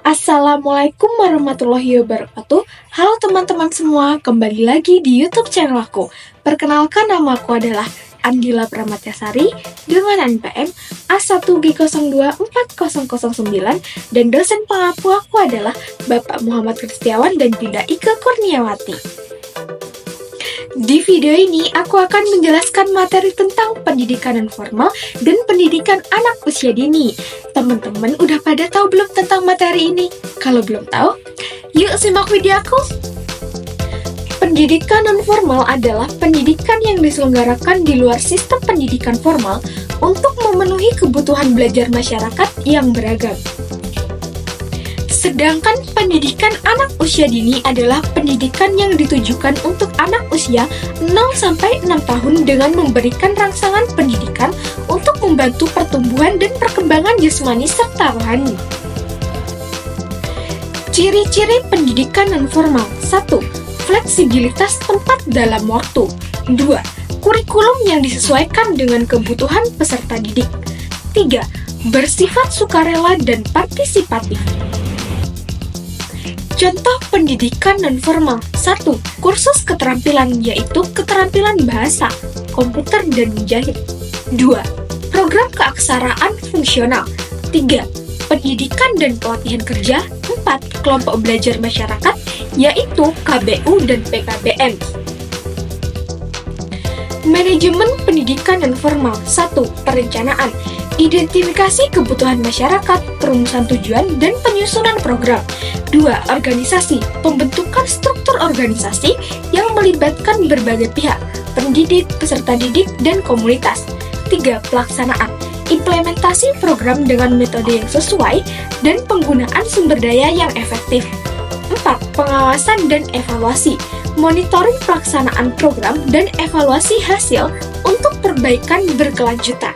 Assalamualaikum warahmatullahi wabarakatuh. Halo teman-teman semua, kembali lagi di YouTube channel aku. Perkenalkan, nama aku adalah Andila Pramatyasari dengan NPM A1G024009 dan dosen pengampu aku adalah Bapak Muhammad Kristiawan dan Dinda Ike Kurniawati. Di video ini, aku akan menjelaskan materi tentang pendidikan non formal dan pendidikan anak usia dini. Teman-teman udah pada tahu belum tentang materi ini? Kalau belum tahu, yuk simak video aku. Pendidikan non formal adalah pendidikan yang diselenggarakan di luar sistem pendidikan formal untuk memenuhi kebutuhan belajar masyarakat yang beragam. Sedangkan pendidikan anak usia dini adalah pendidikan yang ditujukan untuk anak usia 0-6 tahun dengan memberikan rangsangan pendidikan untuk membantu pertumbuhan dan perkembangan jasmani serta rohani. Ciri-ciri pendidikan non-formal: 1. Fleksibilitas tempat dalam waktu. 2. Kurikulum yang disesuaikan dengan kebutuhan peserta didik. 3. Bersifat sukarela dan partisipatif. Contoh pendidikan non-formal: 1. Kursus keterampilan, yaitu keterampilan bahasa, komputer, dan menjahit. 2. Program keaksaraan fungsional. 3. Pendidikan dan pelatihan kerja. 4. Kelompok belajar masyarakat, yaitu KBU dan PKBM. Manajemen pendidikan non-formal: 1. Perencanaan, identifikasi kebutuhan masyarakat, perumusan tujuan, dan penyusunan program. 2. Organisasi, pembentukan struktur organisasi yang melibatkan berbagai pihak, pendidik, peserta didik, dan komunitas. 3. Pelaksanaan, implementasi program dengan metode yang sesuai dan penggunaan sumber daya yang efektif. 4. Pengawasan dan evaluasi, monitoring pelaksanaan program dan evaluasi hasil untuk perbaikan berkelanjutan.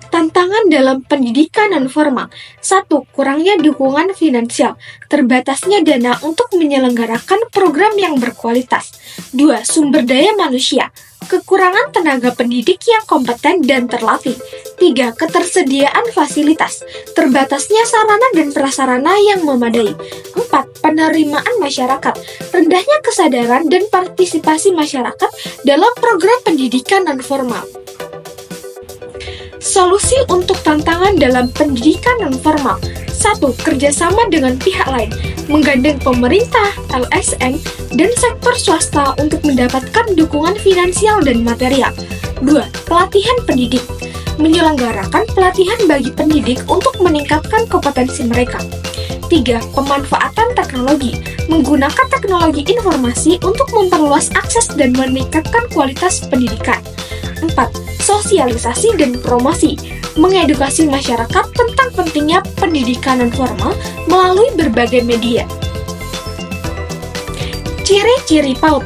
Tantangan dalam pendidikan non-formal: 1. Kurangnya dukungan finansial, terbatasnya dana untuk menyelenggarakan program yang berkualitas. 2. Sumber daya manusia, kekurangan tenaga pendidik yang kompeten dan terlatih. 3. Ketersediaan fasilitas, terbatasnya sarana dan prasarana yang memadai. 4. Penerimaan masyarakat, rendahnya kesadaran dan partisipasi masyarakat dalam program pendidikan non-formal. Solusi untuk tantangan dalam pendidikan non-formal: 1. Kerjasama dengan pihak lain, menggandeng pemerintah, LSM, dan sektor swasta untuk mendapatkan dukungan finansial dan material. 2. Pelatihan pendidik, menyelenggarakan pelatihan bagi pendidik untuk meningkatkan kompetensi mereka. 3. Pemanfaatan teknologi, menggunakan teknologi informasi untuk memperluas akses dan meningkatkan kualitas pendidikan. 4. Sosialisasi dan promosi, mengedukasi masyarakat tentang pentingnya pendidikan non-formal melalui berbagai media. Ciri-ciri PAUD.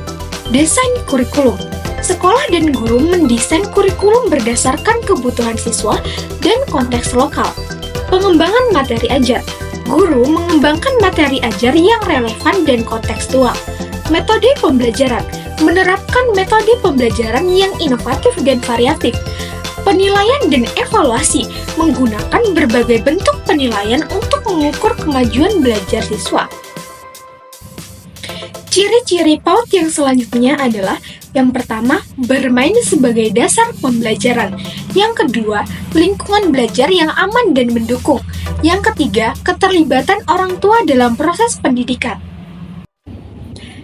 Desain kurikulum. Sekolah dan guru mendesain kurikulum berdasarkan kebutuhan siswa dan konteks lokal. Pengembangan materi ajar. Guru mengembangkan materi ajar yang relevan dan kontekstual. Metode pembelajaran, menerapkan metode pembelajaran yang inovatif dan variatif. Penilaian dan evaluasi, menggunakan berbagai bentuk penilaian untuk mengukur kemajuan belajar siswa. Ciri-ciri PAUD yang selanjutnya adalah: yang pertama, bermain sebagai dasar pembelajaran. Yang kedua, lingkungan belajar yang aman dan mendukung. Yang ketiga, keterlibatan orang tua dalam proses pendidikan.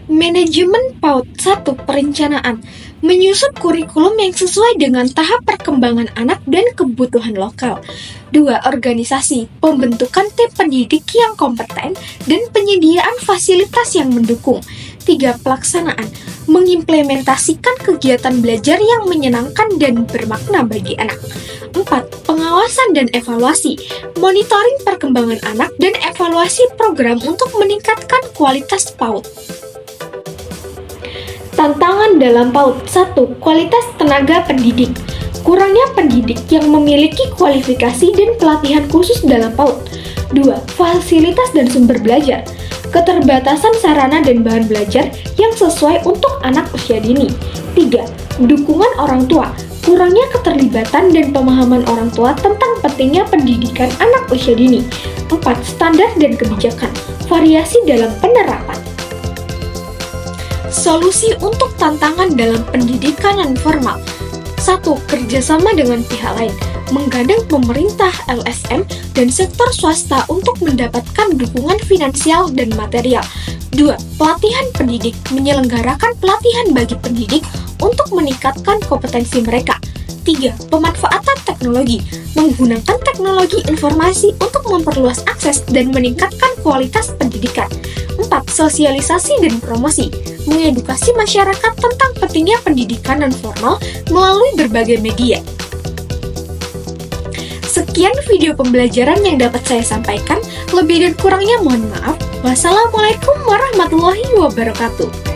Manajemen PAUD. 1. Perencanaan, menyusun kurikulum yang sesuai dengan tahap perkembangan anak dan kebutuhan lokal. 2. Organisasi, pembentukan tim pendidik yang kompeten dan penyediaan fasilitas yang mendukung. 3. Pelaksanaan, mengimplementasikan kegiatan belajar yang menyenangkan dan bermakna bagi anak. 4. Pengawasan dan evaluasi, monitoring perkembangan anak dan evaluasi program untuk meningkatkan kualitas PAUD. Tantangan dalam PAUD. 1. Kualitas tenaga pendidik, kurangnya pendidik yang memiliki kualifikasi dan pelatihan khusus dalam PAUD. 2. Fasilitas dan sumber belajar, keterbatasan sarana dan bahan belajar yang sesuai untuk anak usia dini. 3. Dukungan orang tua, kurangnya keterlibatan dan pemahaman orang tua tentang pentingnya pendidikan anak usia dini. 4. Standar dan kebijakan, variasi dalam penerapan. Solusi untuk tantangan dalam pendidikan non-formal. 1. Kerjasama dengan pihak lain, menggandeng pemerintah, LSM, dan sektor swasta untuk mendapatkan dukungan finansial dan material. 2. Pelatihan pendidik, menyelenggarakan pelatihan bagi pendidik untuk meningkatkan kompetensi mereka. 3. Pemanfaatan teknologi, menggunakan teknologi informasi untuk memperluas akses dan meningkatkan kualitas pendidikan. 4. Sosialisasi dan promosi, mengedukasi masyarakat tentang pentingnya pendidikan non-formal melalui berbagai media. Sekian video pembelajaran yang dapat saya sampaikan, lebih dan kurangnya mohon maaf. Wassalamualaikum warahmatullahi wabarakatuh.